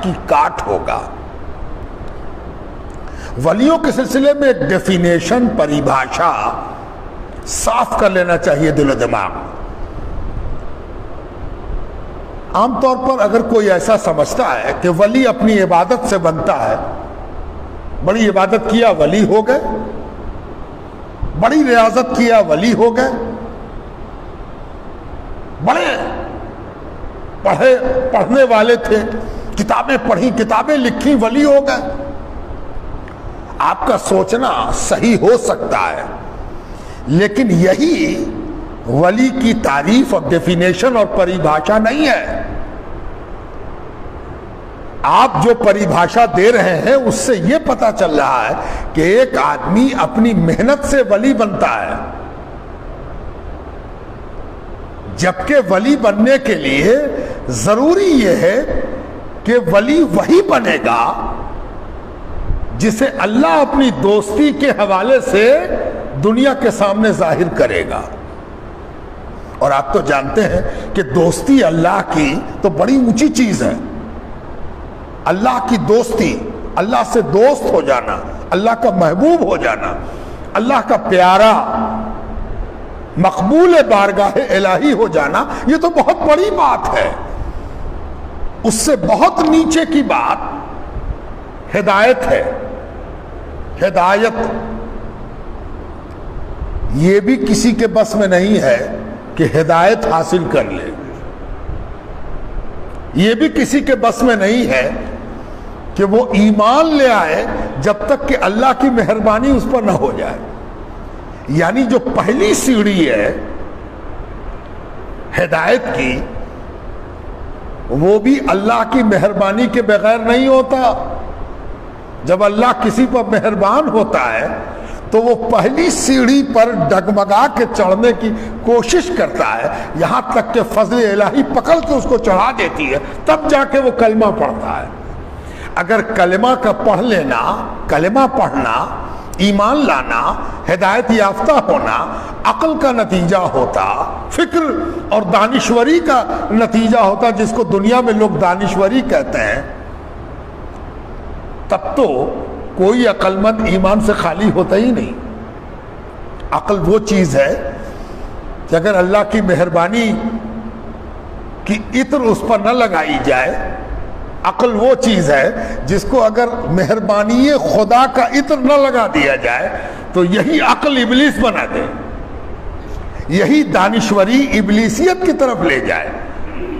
کی کاٹ ہوگا۔ ولیوں کے سلسلے میں ایک ڈیفینیشن، پریبھاشا صاف کر لینا چاہیے دل و دماغ۔ عام طور پر اگر کوئی ایسا سمجھتا ہے کہ ولی اپنی عبادت سے بنتا ہے، بڑی عبادت کیا ولی ہو گئے، بڑی ریاضت کیا ولی ہو گئے، بڑے پڑھنے والے تھے، کتابیں پڑھی، کتابیں لکھی، ولی ہو گئے۔ آپ کا سوچنا صحیح ہو سکتا ہے، لیکن یہی ولی کی تعریف اور ڈیفینیشن اور پریبھاشا نہیں ہے۔ آپ جو پریبھاشا دے رہے ہیں اس سے یہ پتا چل رہا ہے کہ ایک آدمی اپنی محنت سے ولی بنتا ہے، جبکہ ولی بننے کے لیے ضروری یہ ہے کہ ولی وہی بنے گا جسے اللہ اپنی دوستی کے حوالے سے دنیا کے سامنے ظاہر کرے گا۔ اور آپ تو جانتے ہیں کہ دوستی اللہ کی تو بڑی اونچی چیز ہے۔ اللہ کی دوستی، اللہ سے دوست ہو جانا، اللہ کا محبوب ہو جانا، اللہ کا پیارا، مقبول بارگاہ الہی ہو جانا، یہ تو بہت بڑی بات ہے۔ اس سے بہت نیچے کی بات ہدایت ہے۔ ہدایت یہ بھی کسی کے بس میں نہیں ہے کہ ہدایت حاصل کر لے، یہ بھی کسی کے بس میں نہیں ہے کہ وہ ایمان لے آئے جب تک کہ اللہ کی مہربانی اس پر نہ ہو جائے۔ یعنی جو پہلی سیڑھی ہے ہدایت کی، وہ بھی اللہ کی مہربانی کے بغیر نہیں ہوتا۔ جب اللہ کسی پر مہربان ہوتا ہے تو وہ پہلی سیڑھی پر ڈگمگا کے چڑھنے کی کوشش کرتا ہے، یہاں تک کہ فضل الہی پکڑ کے اس کو چڑھا دیتی ہے، تب جا کے وہ کلمہ پڑھتا ہے۔ اگر کلمہ کا پڑھ لینا، کلمہ پڑھنا، ایمان لانا، ہدایت یافتہ ہونا عقل کا نتیجہ ہوتا، فکر اور دانشوری کا نتیجہ ہوتا، جس کو دنیا میں لوگ دانشوری کہتے ہیں، تب تو کوئی عقل مند ایمان سے خالی ہوتا ہی نہیں۔ عقل وہ چیز ہے کہ اگر اللہ کی مہربانی کی عطر اس پر نہ لگائی جائے، عقل وہ چیز ہے جس کو اگر مہربانی خدا کا عطر نہ لگا دیا جائے تو یہی عقل ابلیس بنا دے، یہی دانشوری ابلیسیت کی طرف لے جائے۔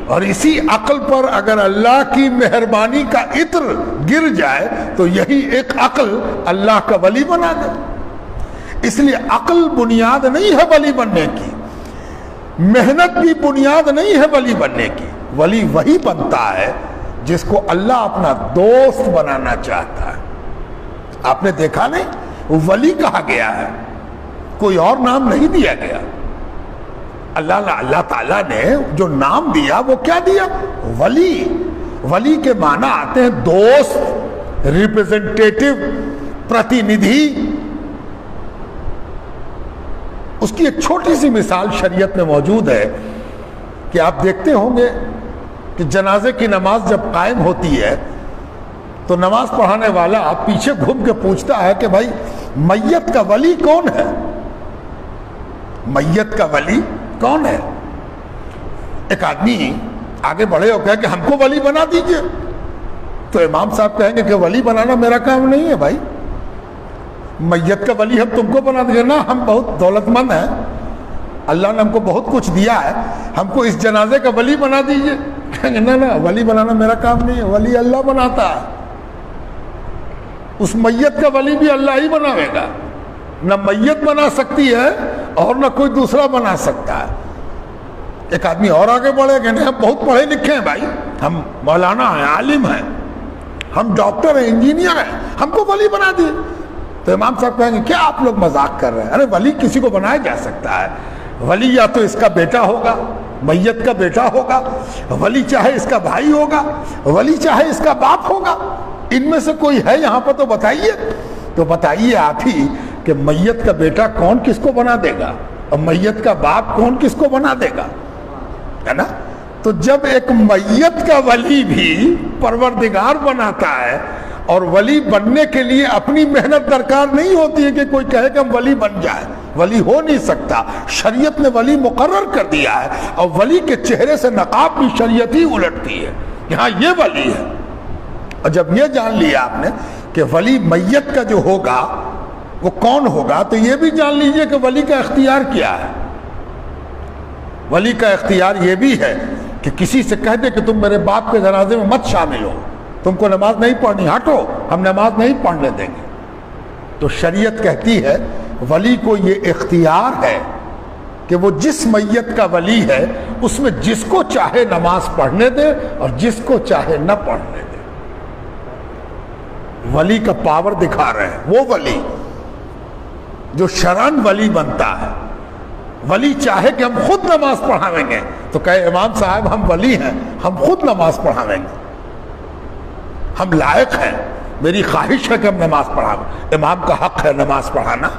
اور اسی عقل پر اگر اللہ کی مہربانی کا عطر گر جائے تو یہی ایک عقل اللہ کا ولی بنا دے۔ اس لیے عقل بنیاد نہیں ہے ولی بننے کی، محنت بھی بنیاد نہیں ہے ولی بننے کی۔ ولی وہی بنتا ہے جس کو اللہ اپنا دوست بنانا چاہتا ہے۔ آپ نے دیکھا نہیں، ولی کہا گیا ہے، کوئی اور نام نہیں دیا گیا۔ اللہ تعالیٰ نے جو نام دیا وہ کیا دیا؟ ولی۔ ولی کے معنی آتے ہیں دوست، ریپریزنٹیٹو، پرتیندھی۔ اس کی ایک چھوٹی سی مثال شریعت میں موجود ہے کہ آپ دیکھتے ہوں گے کہ جنازے کی نماز جب قائم ہوتی ہے تو نماز پڑھانے والا پیچھے گھوم کے پوچھتا ہے کہ بھائی میت کا ولی کون ہے؟ میت کا ولی کون ہے؟ ایک آدمی آگے بڑھے اور کہے کہ ہم کو ولی بنا دیجئے، تو امام صاحب کہیں گے کہ ولی بنانا میرا کام نہیں ہے بھائی، میت کا ولی ہم تم کو بنا دیجئے۔ نا، ہم بہت دولت مند ہیں، اللہ نے ہم کو بہت کچھ دیا ہے، ہم کو اس جنازے کا ولی بنا دیجئے۔ کہیں گے نا، ولی بنانا میرا کام نہیں ہے، ولی اللہ بناتا ہے۔ اس میت کا ولی بھی اللہ ہی بناوے گا، نہ میت بنا سکتی ہے اور نہ کوئی دوسرا بنا سکتا ہے۔ ایک آدمی اور آگے بڑھے کہ نہیں، ہم بہت پڑھے لکھے ہیں بھائی، ہم مولانا ہیں، عالم ہیں، ہم ڈاکٹر ہیں، انجینئر ہیں، ہم کو ولی بنا دیے۔ تو امام صاحب کہیں گے کیا آپ لوگ مذاق کر رہے ہیں؟ ارے ولی کسی کو بنایا جا سکتا ہے۔ ولی یا تو اس کا بیٹا ہوگا، میت کا بیٹا ہوگا، ولی چاہے اس کا بھائی ہوگا، ولی چاہے اس کا باپ ہوگا، ان میں سے کوئی ہے یہاں پر تو بتائیے۔ تو بتائیے آپ ہی کہ میت کا بیٹا کون کس کو بنا دے گا اور میت کا باپ کون کس کو بنا دے گا، ہے نا؟ تو جب ایک میت کا ولی بھی پروردگار بناتا ہے، اور ولی بننے کے لیے اپنی محنت درکار نہیں ہوتی ہے کہ کوئی کہے کہ ہم ولی بن جائے، ولی ہو نہیں سکتا، شریعت نے ولی مقرر کر دیا ہے، اور ولی کے چہرے سے نقاب بھی شریعت ہی الٹتی ہے، یہاں یہ ولی ہے۔ اور جب یہ جان لیا آپ نے کہ ولی میت کا جو ہوگا وہ کون ہوگا، تو یہ بھی جان لیجئے کہ ولی کا اختیار کیا ہے۔ ولی کا اختیار یہ بھی ہے کہ کسی سے کہہ دے کہ تم میرے باپ کے جنازے میں مت شامل ہو، تم کو نماز نہیں پڑھنی، ہٹو، ہم نماز نہیں پڑھنے دیں گے۔ تو شریعت کہتی ہے ولی کو یہ اختیار ہے کہ وہ جس میت کا ولی ہے اس میں جس کو چاہے نماز پڑھنے دے اور جس کو چاہے نہ پڑھنے دے۔ ولی کا پاور دکھا رہے ہیں، وہ ولی جو شرعاً ولی بنتا ہے۔ ولی چاہے کہ ہم خود نماز پڑھاویں گے تو کہے امام صاحب ہم ولی ہیں، ہم خود نماز پڑھاویں گے، ہم لائق ہیں، میری خواہش ہے کہ ہم نماز پڑھاویں۔ امام کا حق ہے نماز پڑھانا،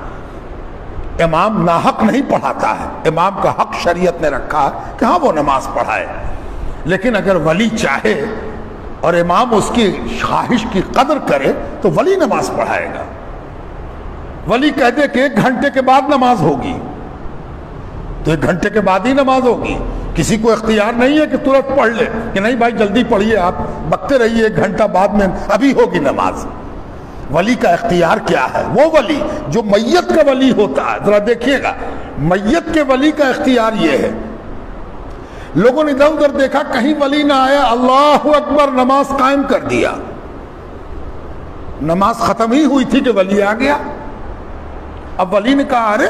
امام ناحق نہیں پڑھاتا ہے، امام کا حق شریعت نے رکھا ہے کہ ہاں وہ نماز پڑھائے۔ لیکن اگر ولی چاہے اور امام اس کی خواہش کی قدر کرے تو ولی نماز پڑھائے گا۔ ولی کہہ دے کہ 1 گھنٹے کے بعد نماز ہوگی تو 1 گھنٹے کے بعد ہی نماز ہوگی، کسی کو اختیار نہیں ہے کہ ترنت پڑھ لے کہ نہیں بھائی جلدی پڑھیے، آپ بکتے رہیے 1 گھنٹہ بعد میں ابھی ہوگی نماز۔ ولی کا اختیار کیا ہے؟ وہ ولی جو میت کا ولی ہوتا ہے، ذرا دیکھیے گا میت کے ولی کا اختیار یہ ہے۔ لوگوں نے ادھر ادھر دیکھا کہیں ولی نہ آیا، اللہ اکبر نماز قائم کر دیا، نماز ختم ہی ہوئی تھی کہ ولی آ گیا۔ اب ولی نے کہا ارے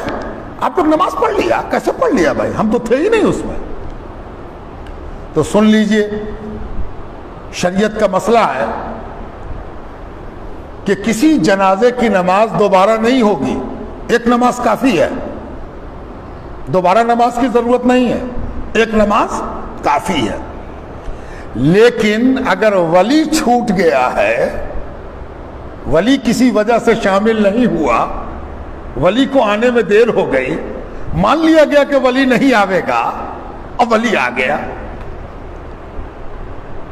آپ لوگ نماز پڑھ لیا، کیسے پڑھ لیا بھائی، ہم تو تھے ہی نہیں اس میں۔ تو سن لیجئے شریعت کا مسئلہ ہے کہ کسی جنازے کی نماز دوبارہ نہیں ہوگی، 1 نماز کافی ہے، دوبارہ نماز کی ضرورت نہیں ہے، 1 نماز کافی ہے۔ لیکن اگر ولی چھوٹ گیا ہے، ولی کسی وجہ سے شامل نہیں ہوا، ولی کو آنے میں دیر ہو گئی، مان لیا گیا کہ ولی نہیں آئے گا، اب ولی آ گیا،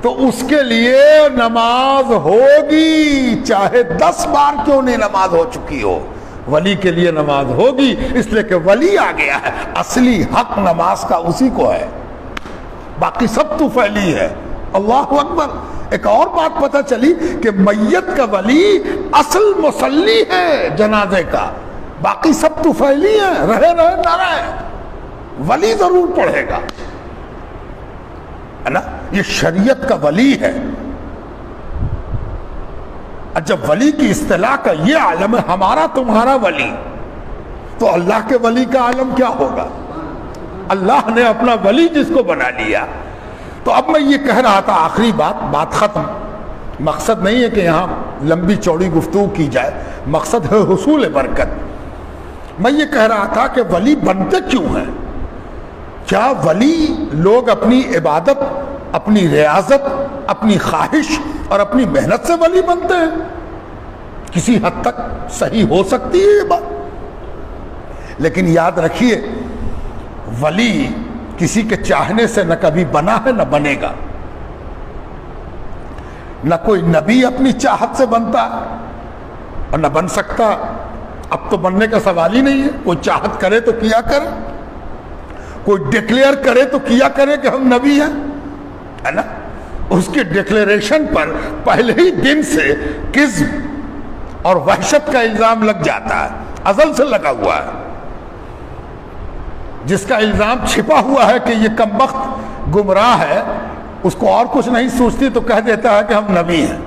تو اس کے لیے نماز ہوگی، چاہے 10 بار کیوں نہیں نماز ہو چکی ہو، ولی کے لیے نماز ہوگی، اس لیے کہ ولی آ گیا ہے۔ اصلی حق نماز کا اسی کو ہے، باقی سب تو فعلی ہے۔ اللہ اکبر۔ ایک اور بات پتہ چلی کہ میت کا ولی اصل مصلی ہے جنازے کا، باقی سب تو فعلی ہے، رہے نہ رہے، ولی ضرور پڑھے گا، ہے نا؟ یہ شریعت کا ولی ہے۔ جب ولی کی اصطلاح کا یہ عالم ہے ہمارا تمہارا ولی، تو اللہ کے ولی کا عالم کیا ہوگا؟ اللہ نے اپنا ولی جس کو بنا لیا۔ تو اب میں یہ کہہ رہا تھا، آخری بات ختم، مقصد نہیں ہے کہ یہاں لمبی چوڑی گفتگو کی جائے، مقصد ہے حصول برکت۔ میں یہ کہہ رہا تھا کہ ولی بنتے کیوں ہیں؟ کیا ولی لوگ اپنی عبادت، اپنی ریاضت، اپنی خواہش اور اپنی محنت سے ولی بنتے ہیں؟ کسی حد تک صحیح ہو سکتی ہے یہ بات، لیکن یاد رکھیے ولی کسی کے چاہنے سے نہ کبھی بنا ہے نہ بنے گا، نہ کوئی نبی اپنی چاہت سے بنتا ہے اور نہ بن سکتا۔ اب تو بننے کا سوال ہی نہیں ہے، کوئی چاہت کرے تو کیا کرے، کوئی ڈکلیئر کرے تو کیا کرے کہ ہم نبی ہیں، ہے نا؟ اس کی ڈکلیریشن پر پہلے ہی دن سے کذب اور وحشت کا الزام لگ جاتا ہے، ازل سے لگا ہوا ہے۔ جس کا الزام چھپا ہوا ہے کہ یہ کمبخت گمراہ ہے، اس کو اور کچھ نہیں سوچتی تو کہہ دیتا ہے کہ ہم نبی ہیں،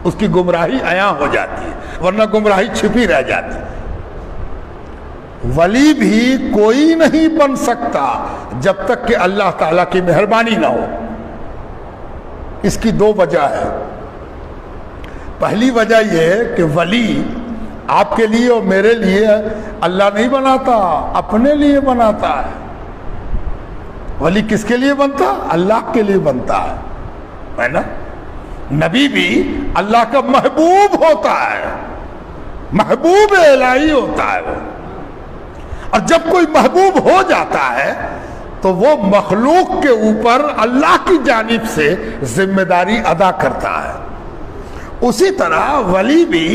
اس کی گمراہی عیاں ہو جاتی ہے، ورنہ گمراہی چھپی رہ جاتی۔ ولی بھی کوئی نہیں بن سکتا جب تک کہ اللہ تعالیٰ کی مہربانی نہ ہو۔ اس کی 2 وجہ ہے۔ پہلی وجہ یہ ہے کہ ولی آپ کے لیے اور میرے لیے اللہ نہیں بناتا، اپنے لیے بناتا ہے۔ ولی کس کے لیے بنتا؟ اللہ کے لیے بنتا ہے نا؟ نبی بھی اللہ کا محبوب ہوتا ہے، محبوب الہی ہوتا ہے وہ۔ اور جب کوئی محبوب ہو جاتا ہے تو وہ مخلوق کے اوپر اللہ کی جانب سے ذمہ داری ادا کرتا ہے. اسی طرح ولی بھی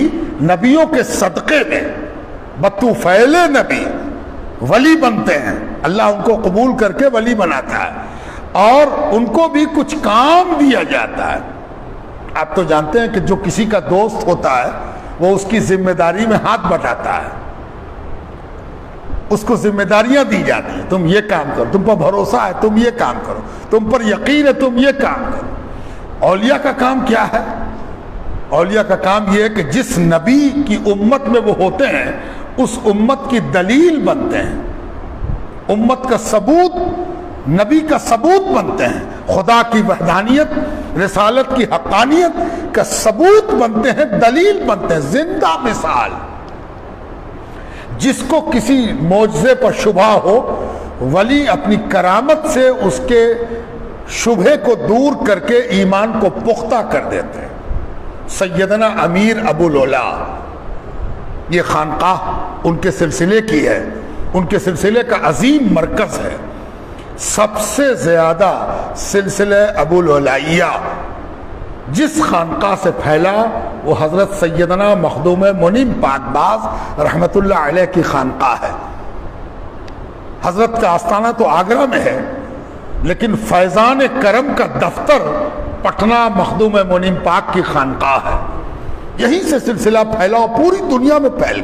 نبیوں کے صدقے میں بطوفیل نبی ولی بنتے ہیں. اللہ ان کو قبول کر کے ولی بناتا ہے اور ان کو بھی کچھ کام دیا جاتا ہے. آپ تو جانتے ہیں کہ جو کسی کا دوست ہوتا ہے وہ اس کی ذمہ داری میں ہاتھ بٹاتا ہے, اس کو ذمہ داریاں دی جاتی ہیں. تم یہ کام کرو, تم پر بھروسہ ہے تم یہ کام کرو, تم پر یقین ہے تم یہ کام کرو. اولیاء کا کام کیا ہے؟ اولیاء کا کام یہ ہے کہ جس نبی کی امت میں وہ ہوتے ہیں اس امت کی دلیل بنتے ہیں, امت کا ثبوت, نبی کا ثبوت بنتے ہیں, خدا کی وحدانیت, رسالت کی حقانیت کا ثبوت بنتے ہیں, دلیل بنتے ہیں, زندہ مثال. جس کو کسی معجزے پر شبہ ہو, ولی اپنی کرامت سے اس کے شبہے کو دور کر کے ایمان کو پختہ کر دیتے ہیں. سیدنا امیر ابو العلا, یہ خانقاہ ان کے سلسلے کی ہے, ان کے سلسلے کا عظیم مرکز ہے. سب سے زیادہ سلسلہ ابو العلائیہ جس خانقاہ سے پھیلا وہ حضرت سیدنا مخدوم منیم پاک باز رحمت اللہ علیہ کی خانقاہ ہے. حضرت کا آستانہ تو آگرہ میں ہے لیکن فیضان کرم کا دفتر پٹنہ مخدوم منیم پاک کی خانقاہ ہے. یہیں سے سلسلہ پھیلا اور پوری دنیا میں پھیل